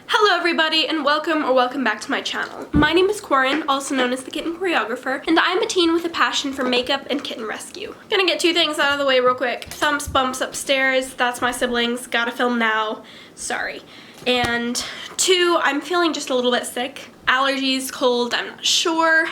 Hello everybody and welcome back to my channel. My name is Corin, also known as the Kitten Choreographer, and I'm a teen with a passion for makeup and kitten rescue. Gonna get two things out of the way real quick. Thumps bumps upstairs, that's my siblings, gotta film now, sorry. And two, I'm feeling just a little bit sick. Allergies, cold, I'm not sure,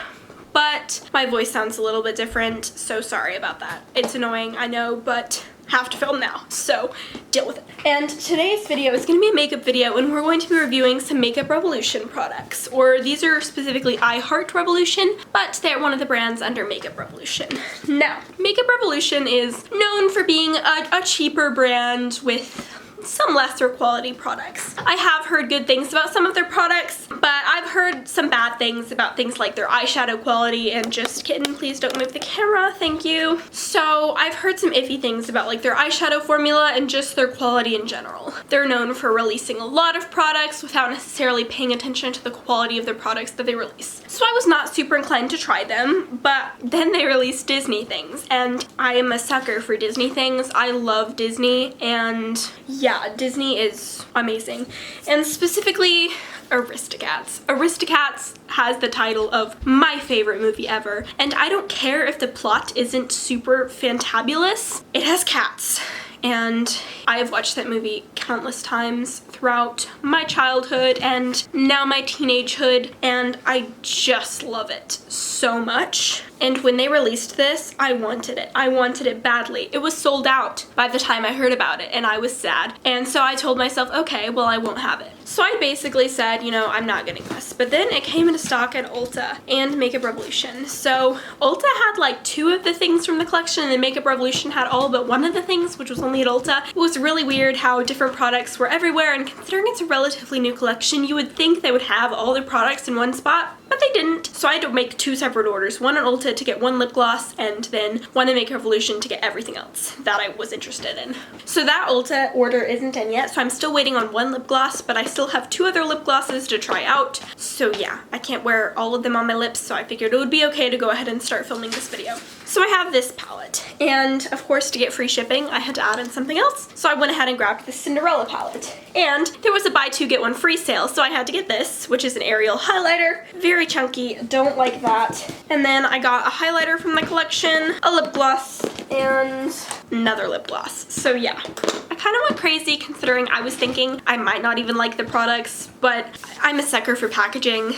but my voice sounds a little bit different, so sorry about that. It's annoying, I know, but have to film now, so deal with it. And today's video is going to be a makeup video, and we're going to be reviewing some Makeup Revolution products, or these are specifically I Heart Revolution, but they're one of the brands under Makeup Revolution. Now, Makeup Revolution is known for being a cheaper brand with some lesser quality products. I have heard good things about some of their products, but I've heard some bad things about things like their eyeshadow quality and just, Kitten, please don't move the camera, thank you. So I've heard some iffy things about like their eyeshadow formula and just their quality in general. They're known for releasing a lot of products without necessarily paying attention to the quality of the products that they release. So I was not super inclined to try them, but then they released Disney things, and I am a sucker for Disney things. I love Disney, and yeah, Disney is amazing. And specifically Aristocats. Aristocats has the title of my favorite movie ever, and I don't care if the plot isn't super fantabulous. It has cats. And I have watched that movie countless times throughout my childhood and now my teenagehood, and I just love it so much. And when they released this, I wanted it. I wanted it badly. It was sold out by the time I heard about it, and I was sad. And so I told myself, okay, well, I won't have it. So I basically said, you know, I'm not getting this. But then it came into stock at Ulta and Makeup Revolution. So Ulta had like two of the things from the collection, and Makeup Revolution had all but one of the things, which was only at Ulta. It was really weird how different products were everywhere, and considering it's a relatively new collection, you would think they would have all their products in one spot, but they didn't. So I had to make two separate orders, one at Ulta to get one lip gloss and then one at Makeup Revolution to get everything else that I was interested in. So that Ulta order isn't in yet, so I'm still waiting on one lip gloss, but I still have two other lip glosses to try out. So yeah, I can't wear all of them on my lips, so I figured it would be okay to go ahead and start filming this video. So I have this palette, and of course to get free shipping I had to add in something else, so I went ahead and grabbed the Cinderella palette. And there was a buy two get one free sale, so I had to get this, which is an Ariel highlighter. Very chunky, don't like that. And then I got a highlighter from the collection, a lip gloss, and another lip gloss. So yeah, I kind of went crazy considering I was thinking I might not even like the products, but I'm a sucker for packaging.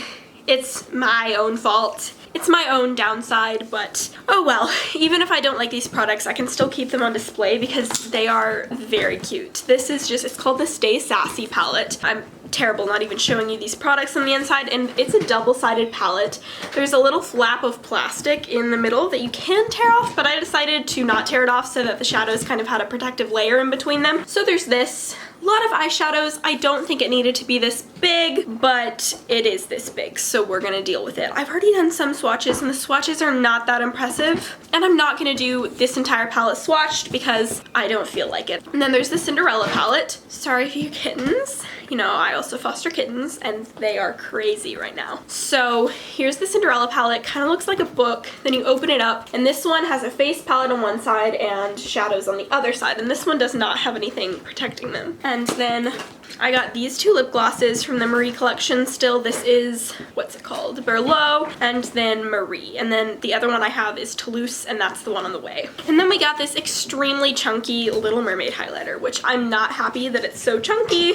It's my own fault. It's my own downside, but oh well. Even if I don't like these products, I can still keep them on display because they are very cute. This is just, it's called the Stay Sassy palette. I'm terrible not even showing you these products on the inside, and it's a double-sided palette. There's a little flap of plastic in the middle that you can tear off, but I decided to not tear it off so that the shadows kind of had a protective layer in between them. So there's this. A lot of eyeshadows. I don't think it needed to be this big, but it is this big, so we're gonna deal with it. I've already done some swatches, and the swatches are not that impressive, and I'm not gonna do this entire palette swatched because I don't feel like it. And then there's the Cinderella palette. Sorry for you kittens. You know, I also foster kittens, and they are crazy right now. So here's the Cinderella palette. Kind of looks like a book. Then you open it up, and this one has a face palette on one side and shadows on the other side, and this one does not have anything protecting them. And then I got these two lip glosses from the Marie collection still. This is, what's it called? Berlot, and then Marie. And then the other one I have is Toulouse, and that's the one on the way. And then we got this extremely chunky Little Mermaid highlighter, which I'm not happy that it's so chunky.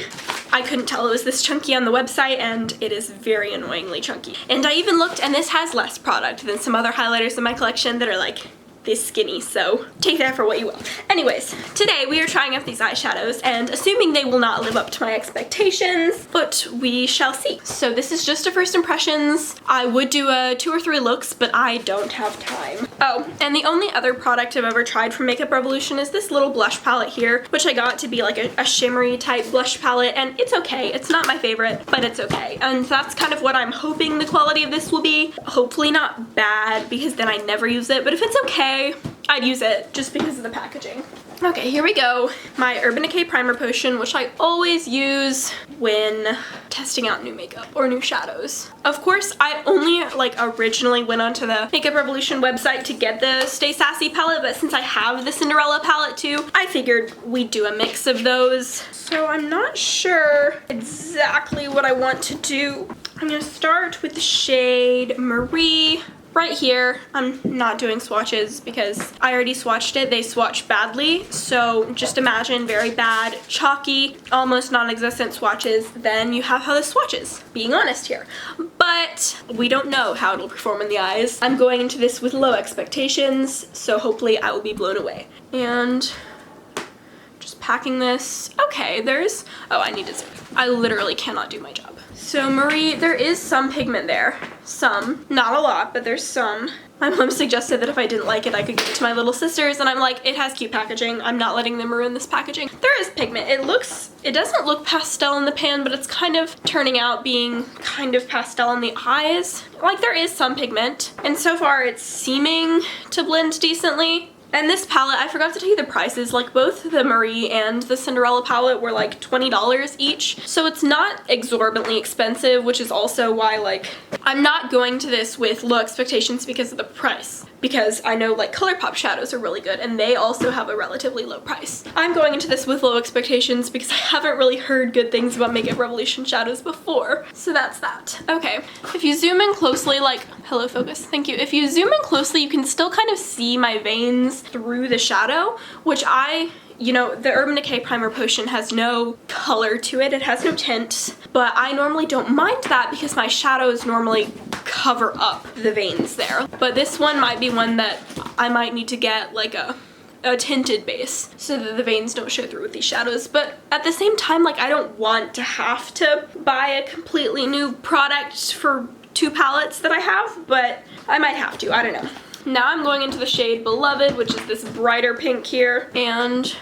I couldn't tell it was this chunky on the website, and it is very annoyingly chunky. And I even looked, and this has less product than some other highlighters in my collection that are like this skinny, so take that for what you will. Anyways, today we are trying out these eyeshadows, and assuming they will not live up to my expectations, but we shall see. So this is just a first impressions. I would do a 2 or 3 looks, but I don't have time. Oh, and the only other product I've ever tried from Makeup Revolution is this little blush palette here, which I got to be like a shimmery type blush palette, and it's okay. It's not my favorite, but it's okay. And that's kind of what I'm hoping the quality of this will be. Hopefully not bad, because then I never use it, but if it's okay, I'd use it just because of the packaging. Okay, here we go. My Urban Decay Primer Potion, which I always use when testing out new makeup or new shadows. Of course, I only like originally went onto the Makeup Revolution website to get the Stay Sassy palette, but since I have the Cinderella palette too, I figured we'd do a mix of those. So I'm not sure exactly what I want to do. I'm gonna start with the shade Marie. Right here, I'm not doing swatches because I already swatched it. They swatched badly, so just imagine very bad, chalky, almost non-existent swatches. Then you have how this swatches, being honest here. But we don't know how it'll perform in the eyes. I'm going into this with low expectations, so hopefully I will be blown away. And just packing this. Okay, there's, oh, I need to zoom. I literally cannot do my job. So Marie, there is some pigment there. Some. Not a lot, but there's some. My mom suggested that if I didn't like it, I could give it to my little sisters, and I'm like, it has cute packaging. I'm not letting them ruin this packaging. There is pigment. It doesn't look pastel in the pan, but it's kind of turning out being kind of pastel in the eyes. Like, there is some pigment, and so far it's seeming to blend decently. And this palette, I forgot to tell you the prices, like both the Marie and the Cinderella palette were like $20 each. So it's not exorbitantly expensive, which is also why like I'm not going to this with low expectations because of the price. Because I know like Colourpop shadows are really good and they also have a relatively low price. I'm going into this with low expectations because I haven't really heard good things about Makeup Revolution shadows before. So that's that. Okay, if you zoom in closely, like, hello focus, thank you. If you zoom in closely, you can still kind of see my veins through the shadow, which you know, the Urban Decay Primer Potion has no color to it. It has no tint, but I normally don't mind that because my shadows normally cover up the veins there. But this one might be one that I might need to get like a tinted base so that the veins don't show through with these shadows. But at the same time, like, I don't want to have to buy a completely new product for two palettes that I have, but I might have to, I don't know. Now I'm going into the shade Beloved, which is this brighter pink here, and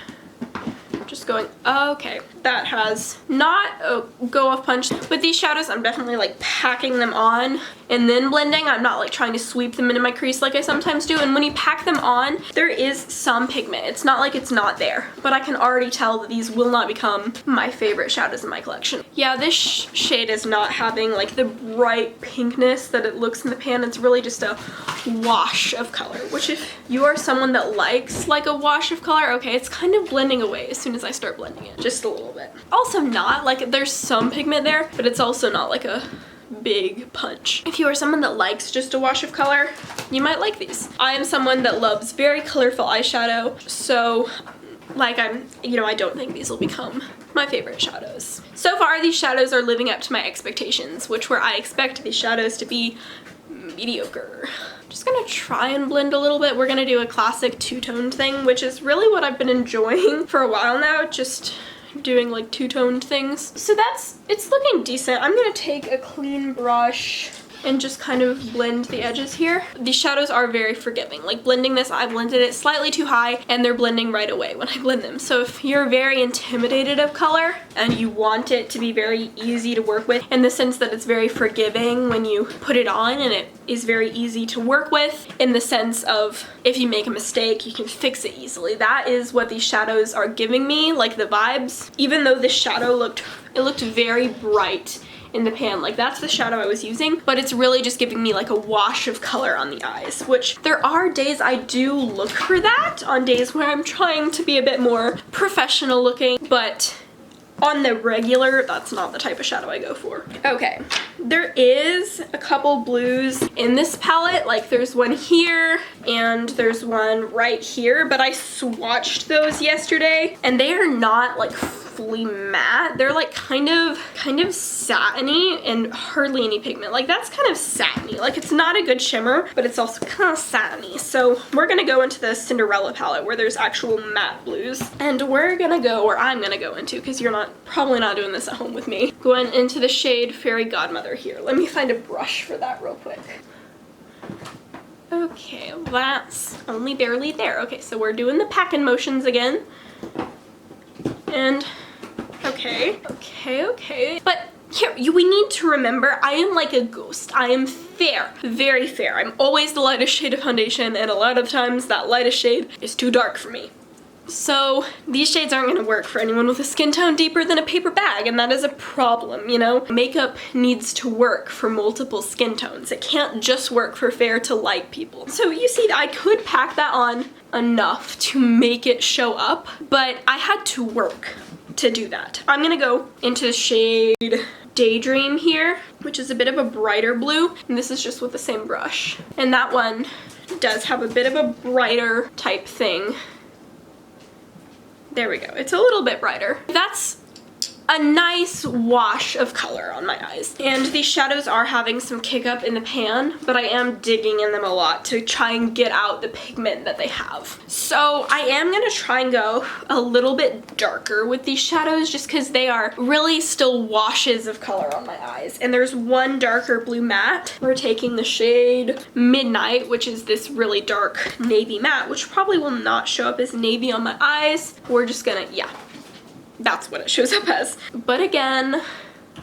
just going, okay, that has not a go off punch. With these shadows, I'm definitely like packing them on and then blending. I'm not like trying to sweep them into my crease like I sometimes do. And when you pack them on, there is some pigment. It's not like it's not there, but I can already tell that these will not become my favorite shadows in my collection. Yeah, this shade is not having like the bright pinkness that it looks in the pan. It's really just a wash of color, which if you are someone that likes like a wash of color, okay, it's kind of blending away as soon as I start blending it, just a little bit. Also not, like, there's some pigment there, but it's also not like a big punch. If you are someone that likes just a wash of color, you might like these. I am someone that loves very colorful eyeshadow, so like you know, I don't think these will become my favorite shadows. So far, these shadows are living up to my expectations, which were I expect these shadows to be mediocre. Just gonna try and blend a little bit. We're gonna do a classic two-toned thing, which is really what I've been enjoying for a while now, just doing like two-toned things. So it's looking decent. I'm gonna take a clean brush and just kind of blend the edges here. These shadows are very forgiving. Like blending this, I blended it slightly too high and they're blending right away when I blend them. So if you're very intimidated of color and you want it to be very easy to work with in the sense that it's very forgiving when you put it on and it is very easy to work with in the sense of if you make a mistake, you can fix it easily. That is what these shadows are giving me, like the vibes. Even though this shadow looked very bright in the pan, like that's the shadow I was using, but it's really just giving me like a wash of color on the eyes, which there are days I do look for that, on days where I'm trying to be a bit more professional looking, but on the regular, that's not the type of shadow I go for. Okay, there is a couple blues in this palette, like there's one here and there's one right here, but I swatched those yesterday and they are not like fully matte. They're like kind of satiny and hardly any pigment. Like that's kind of satiny. Like it's not a good shimmer, but it's also kind of satiny. So we're gonna go into the Cinderella palette where there's actual matte blues, and we're gonna go, or I'm gonna go into, because you're probably not doing this at home with me, going into the shade Fairy Godmother here. Let me find a brush for that real quick. Okay, that's only barely there. Okay, so we're doing the packing motions again. And okay. But here, we need to remember, I am like a ghost. I am fair, very fair. I'm always the lightest shade of foundation, and a lot of times that lightest shade is too dark for me. So these shades aren't gonna work for anyone with a skin tone deeper than a paper bag, and that is a problem, you know? Makeup needs to work for multiple skin tones. It can't just work for fair to light people. So you see, I could pack that on enough to make it show up, but I had to work to do that. I'm gonna go into the shade Daydream here, which is a bit of a brighter blue, and this is just with the same brush. And that one does have a bit of a brighter type thing. There we go. It's a little bit brighter. That's a nice wash of color on my eyes. And these shadows are having some kick up in the pan, but I am digging in them a lot to try and get out the pigment that they have. So I am gonna try and go a little bit darker with these shadows just because they are really still washes of color on my eyes. And there's one darker blue matte. We're taking the shade Midnight, which is this really dark navy matte, which probably will not show up as navy on my eyes. We're just gonna, yeah. That's what it shows up as. But again,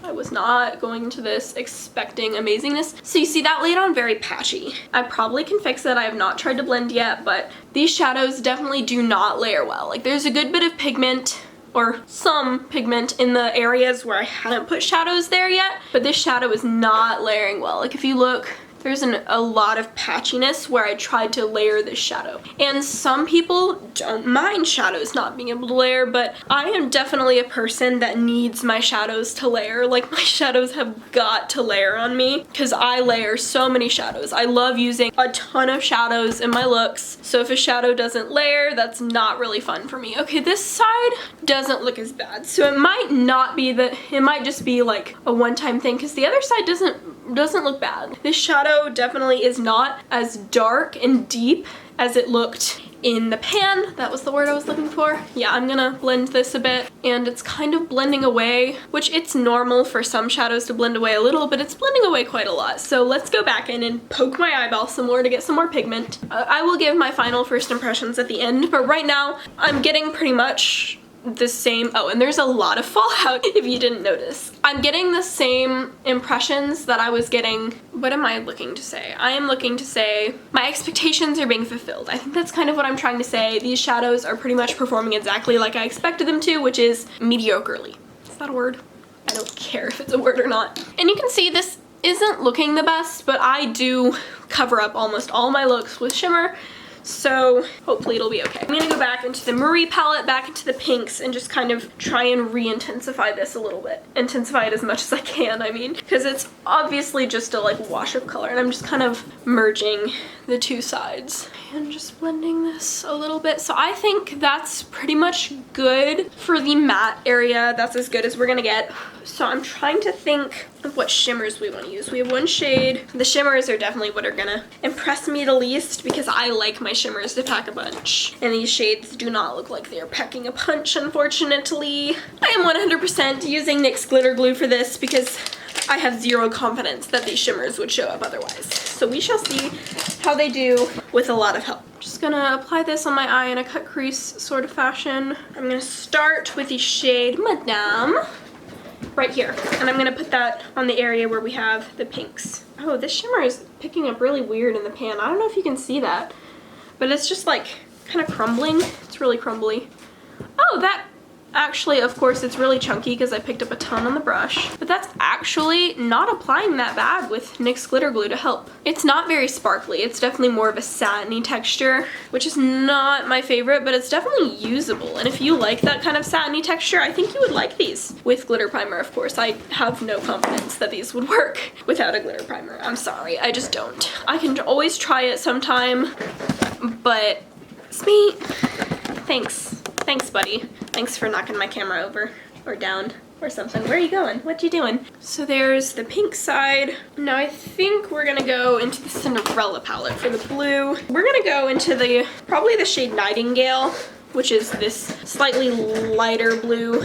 I was not going into this expecting amazingness. So you see that laid on very patchy. I probably can fix it. I have not tried to blend yet, but these shadows definitely do not layer well. Like there's a good bit of pigment or some pigment in the areas where I hadn't put shadows there yet, but this shadow is not layering well. Like if you look, there's a lot of patchiness where I tried to layer this shadow. And some people don't mind shadows not being able to layer, but I am definitely a person that needs my shadows to layer. Like my shadows have got to layer on me because I layer so many shadows. I love using a ton of shadows in my looks. So if a shadow doesn't layer, that's not really fun for me. Okay, this side doesn't look as bad. So it might not be that, it might just be like a one-time thing because the other side doesn't look bad. This shadow definitely is not as dark and deep as it looked in the pan. That was the word I was looking for. Yeah, I'm gonna blend this a bit, and it's kind of blending away, which it's normal for some shadows to blend away a little, but it's blending away quite a lot. So let's go back in and poke my eyeball some more to get some more pigment. I will give my final first impressions at the end, but right now I'm getting pretty much the same. Oh, and there's a lot of fallout if you didn't notice. I'm getting the same impressions that I was getting. What am I looking to say? I am looking to say my expectations are being fulfilled. I think that's kind of what I'm trying to say. These shadows are pretty much performing exactly like I expected them to, which is mediocrely. Is that a word? I don't care if it's a word or not. And you can see this isn't looking the best, but I do cover up almost all my looks with shimmer. So hopefully it'll be okay. I'm gonna go back into the Marie palette, back into the pinks, and just kind of try and re-intensify this a little bit. Intensify it as much as I can, I mean, because it's obviously just a like wash of color, and I'm just kind of merging the two sides and just blending this a little bit. So I think that's pretty much good for the matte area. That's as good as we're gonna get. So I'm trying to think of what shimmers we want to use. We have one shade. The shimmers are definitely what are gonna impress me the least because I like my shimmers to pack a bunch. And these shades do not look like they're packing a punch, unfortunately. I am 100% using NYX glitter glue for this because I have zero confidence that these shimmers would show up otherwise. So we shall see how they do with a lot of help. Just gonna apply this on my eye in a cut crease sort of fashion. I'm gonna start with the shade Madame right here, and I'm gonna put that on the area where we have the pinks. Oh, this shimmer is picking up really weird in the pan. I don't know if you can see that, but it's just like kind of crumbling. It's really crumbly. Oh, that actually, of course, it's really chunky because I picked up a ton on the brush, but that's actually not applying that bad with NYX glitter glue to help. It's not very sparkly. It's definitely more of a satiny texture, which is not my favorite, but it's definitely usable. And if you like that kind of satiny texture, I think you would like these with glitter primer. Of course, I have no confidence that these would work without a glitter primer. I'm sorry, I just don't. I can always try it sometime, but it's me. Thanks. Thanks, buddy. Thanks for knocking my camera over or down or something. Where are you going? What you doing? So there's the pink side. Now I think we're gonna go into the Cinderella palette for the blue. We're gonna go into probably the shade Nightingale, which is this slightly lighter blue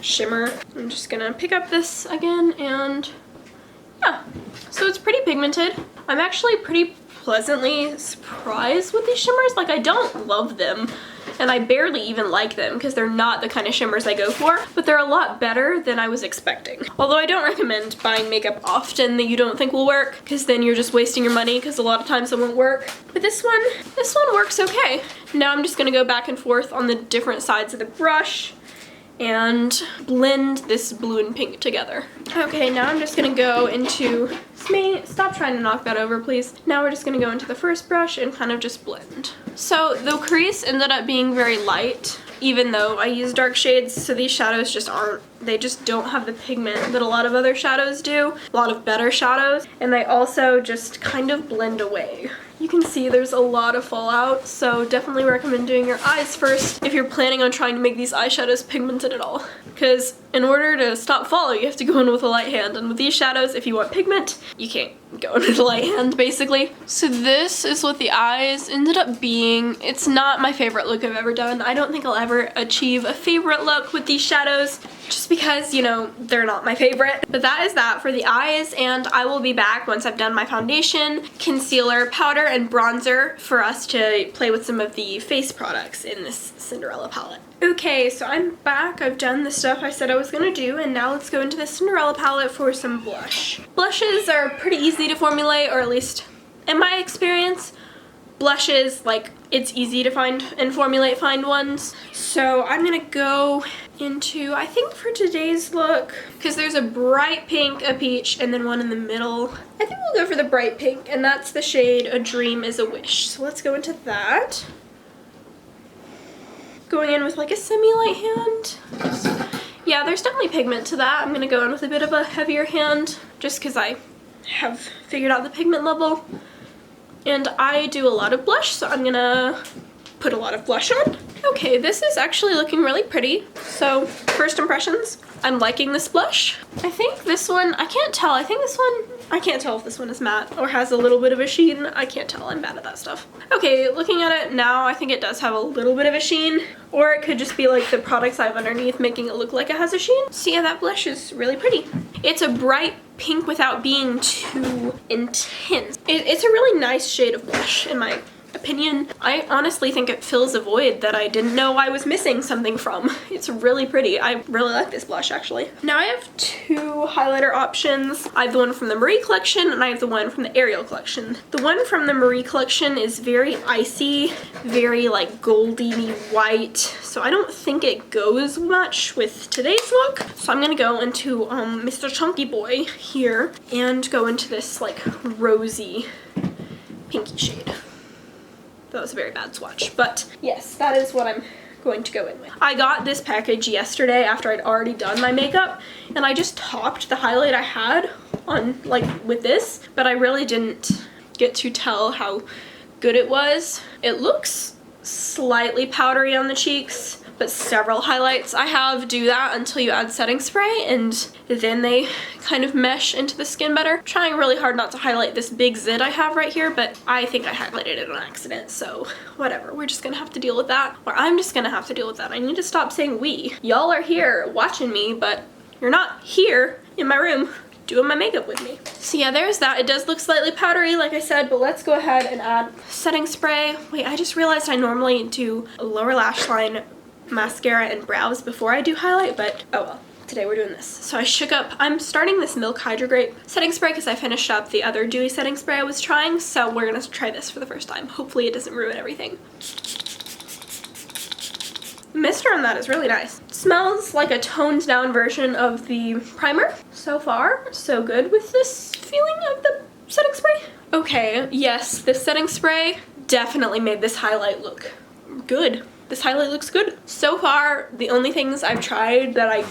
shimmer. I'm just gonna pick up this again, and yeah. So it's pretty pigmented. I'm actually pretty pleasantly surprised with these shimmers. Like, I don't love them, and I barely even like them because they're not the kind of shimmers I go for, but they're a lot better than I was expecting. Although I don't recommend buying makeup often that you don't think will work, because then you're just wasting your money because a lot of times it won't work. But this one works okay. Now I'm just gonna go back and forth on the different sides of the brush and blend this blue and pink together. Okay, now I'm just gonna go into, stop trying to knock that over, please. Now we're just gonna go into the first brush and kind of just blend. So the crease ended up being very light, even though I use dark shades, so these shadows just aren't, they just don't have the pigment that a lot of other shadows do, a lot of better shadows, and they also just kind of blend away. You can see there's a lot of fallout, so definitely recommend doing your eyes first if you're planning on trying to make these eyeshadows pigmented at all. Because in order to stop fallout, you have to go in with a light hand, and with these shadows, if you want pigment, you can't go in with a light hand, basically. So this is what the eyes ended up being. It's not my favorite look I've ever done. I don't think I'll ever achieve a favorite look with these shadows, just because, you know, they're not my favorite. But that is that for the eyes, and I will be back once I've done my foundation, concealer, powder, and bronzer for us to play with some of the face products in this Cinderella palette. Okay, so I'm back. I've done the stuff I said I was gonna do, and now let's go into the Cinderella palette for some blush. Blushes are pretty easy to formulate, or at least in my experience. Blushes, like, it's easy to find and formulate fine ones. So I'm gonna go into, I think for today's look, because there's a bright pink, a peach, and then one in the middle. I think we'll go for the bright pink, and that's the shade A Dream is a Wish. So let's go into that. Going in with like a semi-light hand. Yeah, there's definitely pigment to that. I'm gonna go in with a bit of a heavier hand, just because I have figured out the pigment level. And I do a lot of blush, so I'm gonna put a lot of blush on. Okay, this is actually looking really pretty. So, first impressions, I'm liking this blush. I think this one, I can't tell. I think this one, I can't tell if this one is matte or has a little bit of a sheen. I can't tell, I'm bad at that stuff. Okay, looking at it now, I think it does have a little bit of a sheen, or it could just be like the products I have underneath making it look like it has a sheen. So yeah, that blush is really pretty. It's a bright pink without being too intense. It's a really nice shade of blush in my opinion. I honestly think it fills a void that I didn't know I was missing something from. It's really pretty. I really like this blush actually. Now I have two highlighter options. I have the one from the Marie collection and I have the one from the Ariel collection. The one from the Marie collection is very icy, very like goldy white, so I don't think it goes much with today's look. So I'm gonna go into Mr. Chunky Boy here and go into this like rosy pinky shade. That was a very bad swatch, but yes, that is what I'm going to go in with. I got this package yesterday after I'd already done my makeup, and I just topped the highlight I had on, like, with this, but I really didn't get to tell how good it was. It looks slightly powdery on the cheeks, but several highlights I have do that until you add setting spray, and then they kind of mesh into the skin better. I'm trying really hard not to highlight this big zit I have right here, but I think I highlighted it on accident, so whatever. We're just gonna have to deal with that, or I'm just gonna have to deal with that. I need to stop saying we. Y'all are here watching me, but you're not here in my room doing my makeup with me. So yeah, there's that. It does look slightly powdery, like I said, but let's go ahead and add setting spray. Wait, I just realized I normally do a lower lash line, mascara, and brows before I do highlight, but oh well, today we're doing this. So I shook up, I'm starting this Milk Hydro Grape setting spray because I finished up the other dewy setting spray I was trying, so we're gonna try this for the first time. Hopefully it doesn't ruin everything. The mister on that is really nice. It smells like a toned down version of the primer. So far, so good with this feeling of the setting spray. Okay, yes, this setting spray definitely made this highlight look good. This highlight looks good. So far, the only things I've tried that I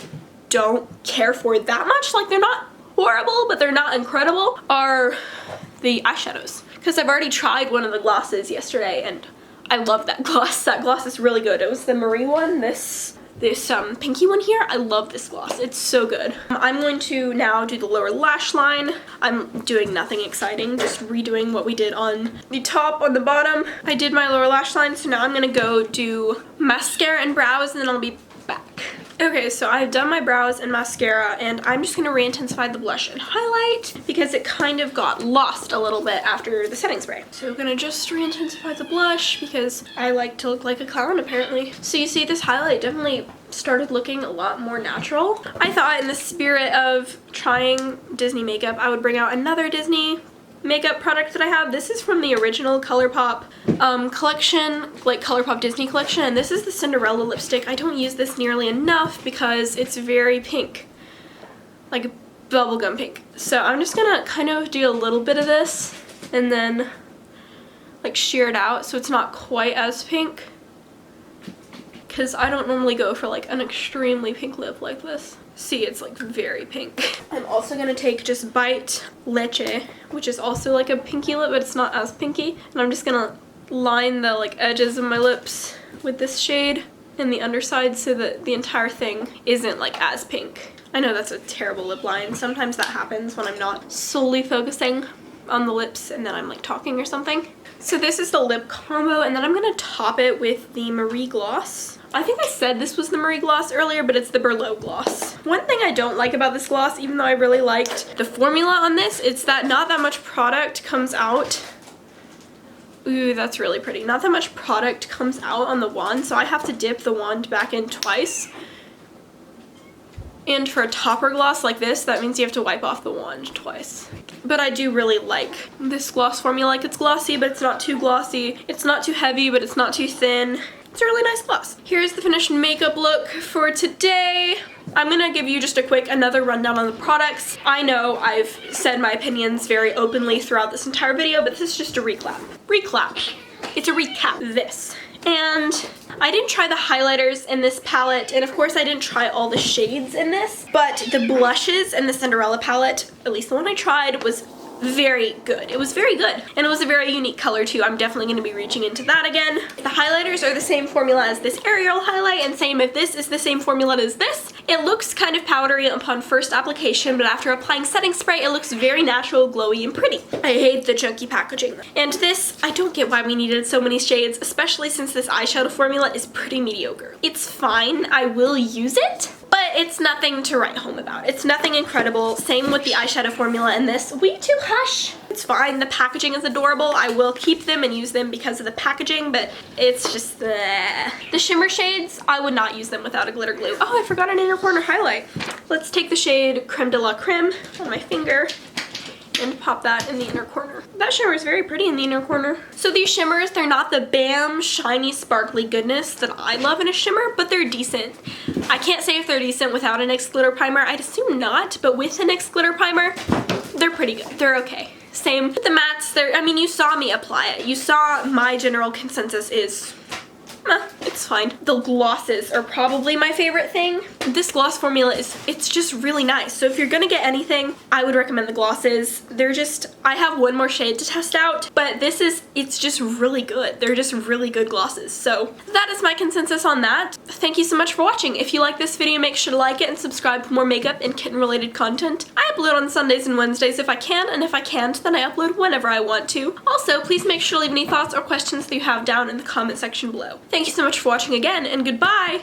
don't care for that much, like they're not horrible, but they're not incredible, are the eyeshadows. Because I've already tried one of the glosses yesterday, and I love that gloss. That gloss is really good. It was the Marie one, this pinky one here. I love this gloss. It's so good. I'm going to now do the lower lash line. I'm doing nothing exciting, just redoing what we did on the top, on the bottom. I did my lower lash line, so now I'm gonna go do mascara and brows, and then I'll be back. Okay, so I've done my brows and mascara, and I'm just gonna re-intensify the blush and highlight because it kind of got lost a little bit after the setting spray. So I'm gonna just re-intensify the blush because I like to look like a clown apparently. So you see this highlight definitely started looking a lot more natural. I thought in the spirit of trying Disney makeup, I would bring out another Disney makeup product that I have. This is from the original Colourpop collection, like Colourpop Disney collection, and this is the Cinderella lipstick. I don't use this nearly enough because it's very pink, like bubblegum pink. So I'm just gonna kind of do a little bit of this and then like sheer it out so it's not quite as pink, because I don't normally go for like an extremely pink lip like this. See, it's like very pink. I'm also gonna take just Bite Leche, which is also like a pinky lip, but it's not as pinky. And I'm just gonna line the like edges of my lips with this shade and the underside so that the entire thing isn't like as pink. I know that's a terrible lip line. Sometimes that happens when I'm not solely focusing on the lips and then I'm like talking or something. So this is the lip combo, and then I'm gonna top it with the Marie Gloss. I think I said this was the Marie Gloss earlier, but it's the Berlot Gloss. One thing I don't like about this gloss, even though I really liked the formula on this, it's that not that much product comes out. Ooh, that's really pretty. Not that much product comes out on the wand, so I have to dip the wand back in twice. And for a topper gloss like this, that means you have to wipe off the wand twice. But I do really like this gloss formula. Like, it's glossy, but it's not too glossy. It's not too heavy, but it's not too thin. It's a really nice gloss. Here's the finished makeup look for today. I'm gonna give you just a quick another rundown on the products. I know I've said my opinions very openly throughout this entire video, but this is just a recap. It's a recap. This. And I didn't try the highlighters in this palette, and of course I didn't try all the shades in this, but the blushes in the Cinderella palette, at least the one I tried, was very good. It was very good, and it was a very unique color too. I'm definitely going to be reaching into that again. The highlighters are the same formula as this Ariel highlight, and same if this is the same formula as this. It looks kind of powdery upon first application, but after applying setting spray, it looks very natural, glowy, and pretty. I hate the chunky packaging. And this, I don't get why we needed so many shades, especially since this eyeshadow formula is pretty mediocre. It's fine, I will use it, but it's nothing to write home about. It's nothing incredible. Same with the eyeshadow formula in this. We too hush. It's fine. The packaging is adorable. I will keep them and use them because of the packaging, but it's just the shimmer shades, I would not use them without a glitter glue. Oh, I forgot an inner corner highlight. Let's take the shade Creme de la Creme on my finger and pop that in the inner corner. That shimmer is very pretty in the inner corner. So these shimmers, they're not the bam, shiny, sparkly goodness that I love in a shimmer, but they're decent. I can't say if they're decent without a NYX glitter primer. I'd assume not, but with a NYX glitter primer, they're pretty good. They're okay. Same with the mattes. I mean, you saw me apply it. You saw my general consensus is, it's fine. The glosses are probably my favorite thing. This gloss formula it's just really nice. So if you're gonna get anything, I would recommend the glosses. They're just, I have one more shade to test out, but it's just really good. They're just really good glosses. So that is my consensus on that. Thank you so much for watching. If you like this video, make sure to like it and subscribe for more makeup and kitten related content. I upload on Sundays and Wednesdays if I can, and if I can't, then I upload whenever I want to. Also, please make sure to leave any thoughts or questions that you have down in the comment section below. Thank you so much for watching again, and goodbye!